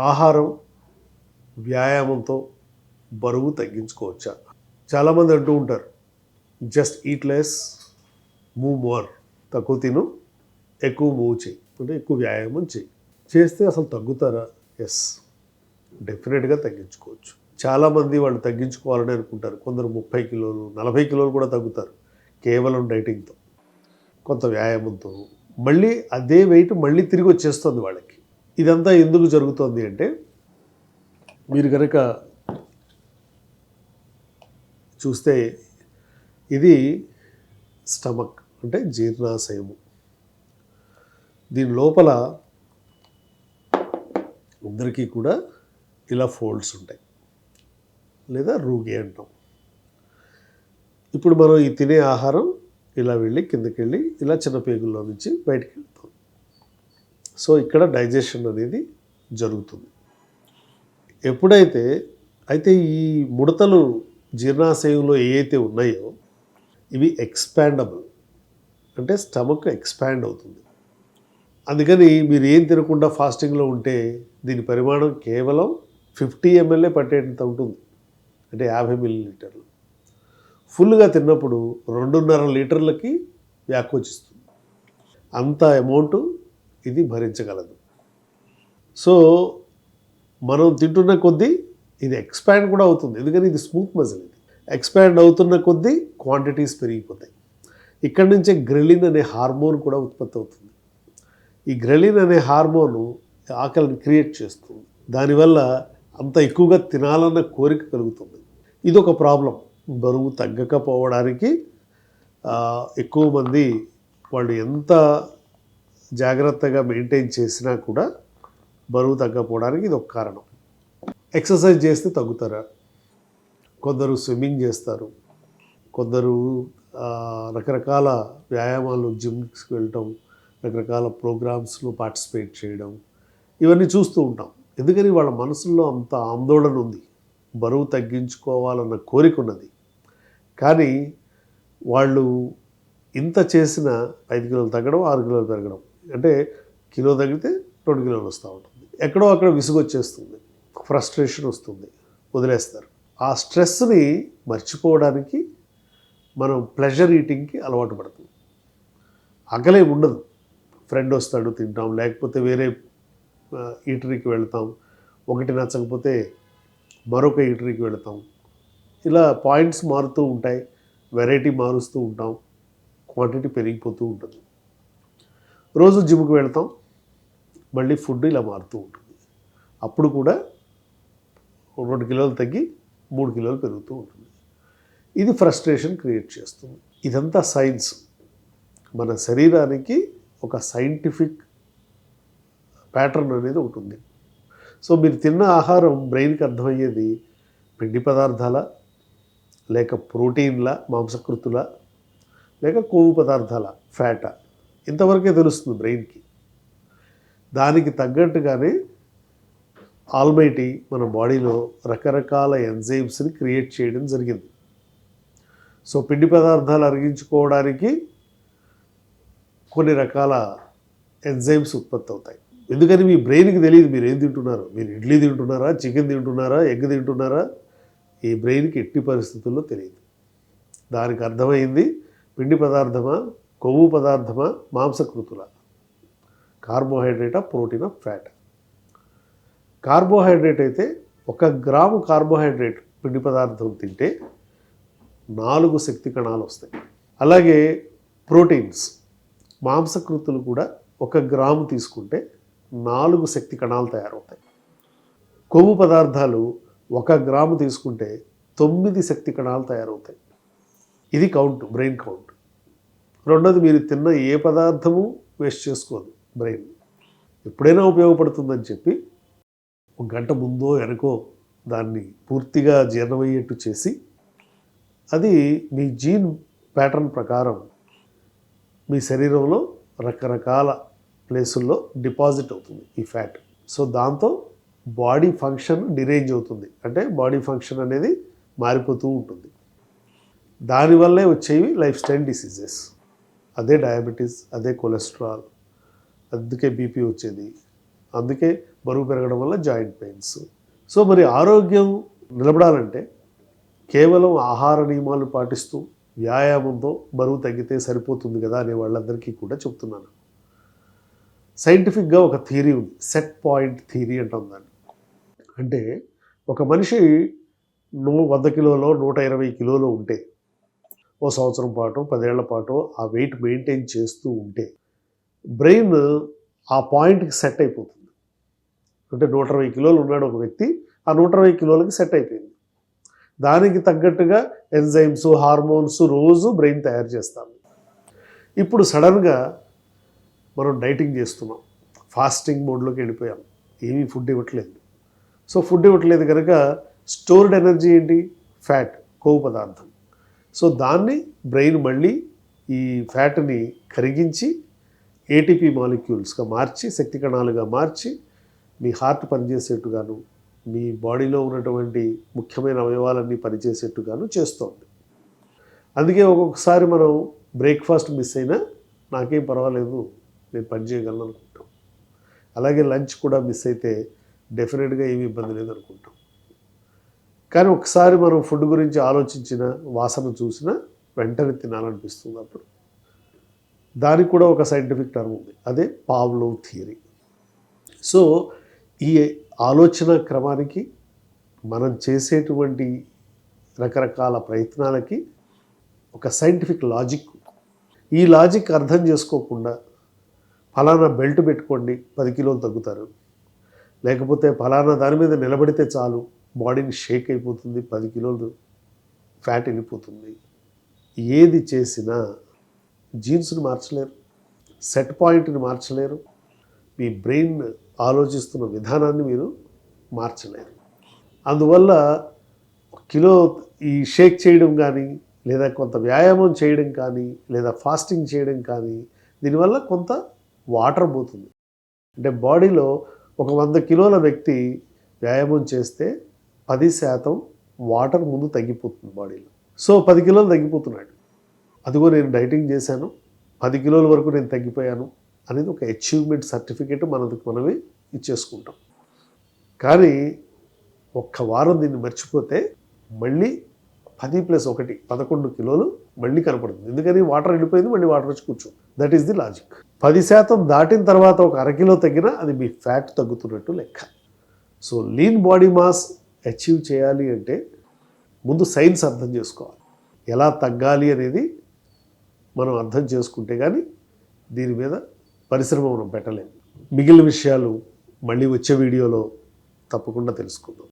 ఆహారం, వ్యాయామంతో బరువు తగ్గించుకోవచ్చా? చాలామంది అంటూ ఉంటారు, just eat less, move more. తక్కువ తిను, ఎక్కువ మూవ్ చేయి, అంటే ఎక్కువ వ్యాయామం చేయి. చేస్తే అసలు తగ్గుతారా? ఎస్, డెఫినెట్గా తగ్గించుకోవచ్చు. చాలామంది వాళ్ళు తగ్గించుకోవాలని అనుకుంటారు. కొందరు 30 కిలోలు, 40 కిలోలు కూడా తగ్గుతారు కేవలం డైటింగ్తో, కొంత వ్యాయామంతో. మళ్ళీ అదే వెయిట్ మళ్ళీ తిరిగి వచ్చేస్తుంది వాళ్ళకి. ఇదంతా ఎందుకు జరుగుతుంది అంటే, మీరు కనుక చూస్తే ఇది స్టమక్, అంటే జీర్ణాశయము. దీని లోపల అందరికీ కూడా ఇలా ఫోల్డ్స్ ఉంటాయి, లేదా రూగి అంటాం. ఇప్పుడు మనం ఈ తినే ఆహారం ఇలా వెళ్ళి కిందకి వెళ్ళి ఇలా చిన్న పేగుల్లో నుంచి బయటికి వెళ్తాం. సో ఇక్కడ డైజెషన్ అనేది జరుగుతుంది. ఎప్పుడైతే ఈ ముడతలు జీర్ణాశయంలో ఏవైతే ఉన్నాయో ఇవి ఎక్స్పాండబుల్, అంటే స్టమక్ ఎక్స్పాండ్ అవుతుంది. అందుకని మీరు ఏం తినకుండా ఫాస్టింగ్లో ఉంటే దీని పరిమాణం కేవలం 50 ml పట్టేంత ఉంటుంది, అంటే 50 ml. ఫుల్గా తిన్నప్పుడు 2.5 లీటర్లకి వ్యాకోచిస్తుంది. అంత అమౌంట్ ఇది భరించగలదు. సో మనం తింటున్న కొద్దీ ఇది ఎక్స్పాండ్ కూడా అవుతుంది, ఎందుకని ఇది స్మూత్ మజిల్. ఇది ఎక్స్పాండ్ అవుతున్న కొద్దీ క్వాంటిటీస్ పెరిగిపోతాయి. ఇక్కడి నుంచే గ్రెలిన్ అనే హార్మోన్ కూడా ఉత్పత్తి అవుతుంది. ఈ గ్రెలిన్ అనే హార్మోను ఆకలిని క్రియేట్ చేస్తుంది. దానివల్ల అంత ఎక్కువగా తినాలన్న కోరిక కలుగుతుంది. ఇది ఒక ప్రాబ్లం. బరువు తగ్గకపోవడానికి ఎక్కువ మంది వాళ్ళు ఎంత జాగ్రత్తగా మెయింటైన్ చేసినా కూడా బరువు తగ్గకపోవడానికి ఇది ఒక కారణం. ఎక్సర్సైజ్ చేస్తే తగ్గుతారా? కొందరు స్విమ్మింగ్ చేస్తారు, కొందరు రకరకాల వ్యాయామాలు, జిమ్స్కి వెళ్ళటం, రకరకాల ప్రోగ్రామ్స్లో పార్టిసిపేట్ చేయడం, ఇవన్నీ చూస్తూ ఉంటాం. ఎందుకని వాళ్ళ మనసులో అంత ఆందోళన ఉంది, బరువు తగ్గించుకోవాలన్న కోరిక ఉన్నది. కానీ వాళ్ళు ఇంత చేసిన 5 కిలోలు తగ్గడం, 6 కిలోలు పెరగడం, అంటే కిలో తగ్గితే 2 కిలోలు వస్తూ ఉంటుంది. ఎక్కడో అక్కడ విసుగు వచ్చేస్తుంది, ఫ్రస్ట్రేషన్ వస్తుంది, వదిలేస్తారు. ఆ స్ట్రెస్ని మర్చిపోవడానికి మనం ప్లెజర్ ఈటింగ్కి అలవాటు పడుతుంది. ఆకలే ఉండదు, ఫ్రెండ్ వస్తాడు తింటాం, లేకపోతే వేరే ఈటరీకి వెళ్తాం, ఒకటి నచ్చకపోతే మరొక ఈటరీకి వెళతాం. ఇలా పాయింట్స్ మారుతూ ఉంటాయి, వెరైటీ మారుస్తూ ఉంటాం, క్వాంటిటీ పెరిగిపోతూ ఉంటుంది. రోజు జిమ్కి వెళ్తాం, మళ్ళీ ఫుడ్ ఇలా మారుతూ ఉంటుంది. అప్పుడు కూడా 2 కిలోలు తగ్గి 3 కిలోలు పెరుగుతూ ఉంటుంది. ఇది ఫ్రస్ట్రేషన్ క్రియేట్ చేస్తుంది. ఇదంతా సైన్స్. మన శరీరానికి ఒక సైంటిఫిక్ ప్యాటర్న్ అనేది ఒకటి ఉంది. సో మీరు తిన్న ఆహారం బ్రెయిన్కి అర్థమయ్యేది పిండి పదార్థాల, లేక ప్రోటీన్ల, మాంసకృతుల, లేక కొవ్వు పదార్థాల, ఫ్యాటా, ఇంతవరకే తెలుస్తుంది బ్రెయిన్కి. దానికి తగ్గట్టుగానే ఆల్మైటీ మన బాడీలో రకరకాల ఎంజైమ్స్ని క్రియేట్ చేయడం జరిగింది. సో పిండి పదార్థాలు అరిగించుకోవడానికి కొన్ని రకాల ఎంజైమ్స్ ఉత్పత్తి అవుతాయి. ఎందుకని మీ బ్రెయిన్కి తెలియదు మీరు ఏం తింటున్నారు. మీరు ఇడ్లీ తింటున్నారా, చికెన్ తింటున్నారా, ఎగ్ తింటున్నారా, ఈ బ్రెయిన్కి ఎట్టి పరిస్థితుల్లో తెలియదు. దానికి అర్థమైంది పిండి పదార్థమా, కొవ్వు పదార్థమా, మాంసకృతుల, కార్బోహైడ్రేటా, ప్రోటీనా, ఫ్యాట్. కార్బోహైడ్రేట్ అయితే 1 గ్రాము కార్బోహైడ్రేట్ పిండి పదార్థం తింటే 4 శక్తి కణాలు వస్తాయి. అలాగే ప్రోటీన్స్, మాంసకృతులు కూడా 1 గ్రాము తీసుకుంటే 4 శక్తి కణాలు తయారవుతాయి. కొవ్వు పదార్థాలు 1 గ్రాము తీసుకుంటే 9 శక్తి కణాలు తయారవుతాయి. ఇది కౌంట్, బ్రెయిన్ కౌంట్. రెండోది, మీరు తిన్న ఏ పదార్థము వేస్ట్ చేసుకోదు బ్రెయిన్. ఎప్పుడైనా ఉపయోగపడుతుందని చెప్పి 1 గంట ముందో వెనకో దాన్ని పూర్తిగా జీర్ణమయ్యేట్టు చేసి, అది మీ జీన్ ప్యాటర్న్ ప్రకారం మీ శరీరంలో రకరకాల ప్లేసుల్లో డిపాజిట్ అవుతుంది ఈ ఫ్యాట్. సో దాంతో బాడీ ఫంక్షన్ డిరేంజ్ అవుతుంది, అంటే బాడీ ఫంక్షన్ అనేది మారిపోతూ ఉంటుంది. దానివల్లే వచ్చేవి లైఫ్ స్టైల్ డిసీజెస్. అదే డయాబెటీస్, అదే కొలెస్ట్రాల్, అందుకే బీపీ వచ్చేది, అందుకే బరువు పెరగడం వల్ల జాయింట్ పెయిన్స్. సో మరి ఆరోగ్యం నిలబడాలంటే కేవలం ఆహార నియమాలు పాటిస్తూ వ్యాయామంతో బరువు తగ్గితే సరిపోతుంది కదా అనే వాళ్ళందరికీ కూడా చెప్తున్నాను. సైంటిఫిక్గా ఒక థియరీ ఉంది, సెట్ పాయింట్ థియరీ అంటాం దాన్ని. అంటే ఒక మనిషి 100 కిలోలో 120 కిలోలు ఉంటే ఓ సంవత్సరం పాటు 10 ఏళ్ల పాటు ఆ వెయిట్ మెయింటైన్ చేస్తూ ఉంటే బ్రెయిన్ ఆ పాయింట్కి సెట్ అయిపోతుంది. అంటే 120 కిలోలు ఉన్నాడు ఒక వ్యక్తి, ఆ 120 కిలోలకి సెట్ అయిపోయింది. దానికి తగ్గట్టుగా ఎంజైమ్స్, హార్మోన్స్ రోజు బ్రెయిన్ తయారు చేస్తాము. ఇప్పుడు సడన్గా మనం డైటింగ్ చేస్తున్నాం, ఫాస్టింగ్ మోడ్లోకి వెళ్ళిపోయాం, ఏమీ ఫుడ్ ఇవ్వట్లేదు. సో ఫుడ్ ఇవ్వట్లేదు కనుక స్టోర్డ్ ఎనర్జీ ఏంటి? ఫ్యాట్, కొవ్వు పదార్థం. సో దాన్ని బ్రెయిన్ మళ్ళీ ఈ ఫ్యాట్ని కరిగించి ఏటీపీ మాలిక్యూల్స్గా మార్చి, శక్తి కణాలుగా మార్చి మీ హార్ట్ పనిచేసేట్టుగాను, మీ బాడీలో ఉన్నటువంటి ముఖ్యమైన అవయవాలన్నీ పనిచేసేట్టుగాను చేస్తోంది. అందుకే ఒక్కొక్కసారి మనం బ్రేక్ఫాస్ట్ మిస్ అయినా నాకేం పర్వాలేదు, నేను పని చేయగలను అనుకుంటాం. అలాగే లంచ్ కూడా మిస్ అయితే డెఫినెట్గా ఏమీ ఇబ్బంది లేదు అనుకుంటాం. కానీ ఒకసారి మనం ఫుడ్ గురించి ఆలోచించిన, వాసన చూసినా వెంటనే తినాలనిపిస్తుంది. అప్పుడు దానికి కూడా ఒక సైంటిఫిక్ టర్మ్ ఉంది, అదే పావ్లోవ్ థియరీ. సో ఈ ఆలోచన క్రమానికి, మనం చేసేటువంటి రకరకాల ప్రయత్నాలకి ఒక సైంటిఫిక్ లాజిక్. ఈ లాజిక్ అర్థం చేసుకోకుండా ఫలానా బెల్ట్ పెట్టుకోండి 10 కిలోలు తగ్గుతారు, లేకపోతే ఫలానా దాని మీద నిలబడితే చాలు బాడీని షేక్ అయిపోతుంది, 10 కిలోలు ఫ్యాట్ వెళ్ళిపోతుంది. ఏది చేసినా జీన్స్ని మార్చలేరు, సెట్ పాయింట్ని మార్చలేరు, మీ బ్రెయిన్ ఆలోచిస్తున్న విధానాన్ని మీరు మార్చలేరు. అందువల్ల కిలో ఈ షేక్ చేయడం కానీ, లేదా కొంత వ్యాయామం చేయడం కానీ, లేదా ఫాస్టింగ్ చేయడం కానీ, దీనివల్ల కొంత వాటర్ పోతుంది. అంటే బాడీలో ఒక 100 కిలోల వ్యక్తి వ్యాయామం చేస్తే 10% వాటర్ ముందు తగ్గిపోతుంది బాడీలో. సో 10 కిలోలు తగ్గిపోతున్నాడు, అదిగో నేను డైటింగ్ చేశాను, 10 కిలోల వరకు నేను తగ్గిపోయాను అనేది ఒక అచీవ్మెంట్ సర్టిఫికేట్ మనమే ఇచ్చేసుకుంటాం. కానీ ఒక్క వారం దీన్ని మర్చిపోతే మళ్ళీ 10+1 11 కిలోలు మళ్ళీ కనపడుతుంది. ఎందుకని? వాటర్ వెళ్ళిపోయింది, మళ్ళీ వాటర్ వచ్చి కూర్చో. That is the logic. 10% దాటిన తర్వాత ఒక అరకిలో తగ్గినా అది మీ ఫ్యాట్ తగ్గుతున్నట్టు లెక్క. So lean body mass achieve చేయాలి అంటే ముందు సైన్స్ అర్థం చేసుకోవాలి. ఎలా తగ్గాలి అనేది మనం అర్థం చేసుకుంటే కానీ దీని మీద పరిశ్రమ మనం పెట్టలేము. మిగిలిన విషయాలు మళ్ళీ వచ్చే వీడియోలో తప్పకుండా తెలుసుకుందాం.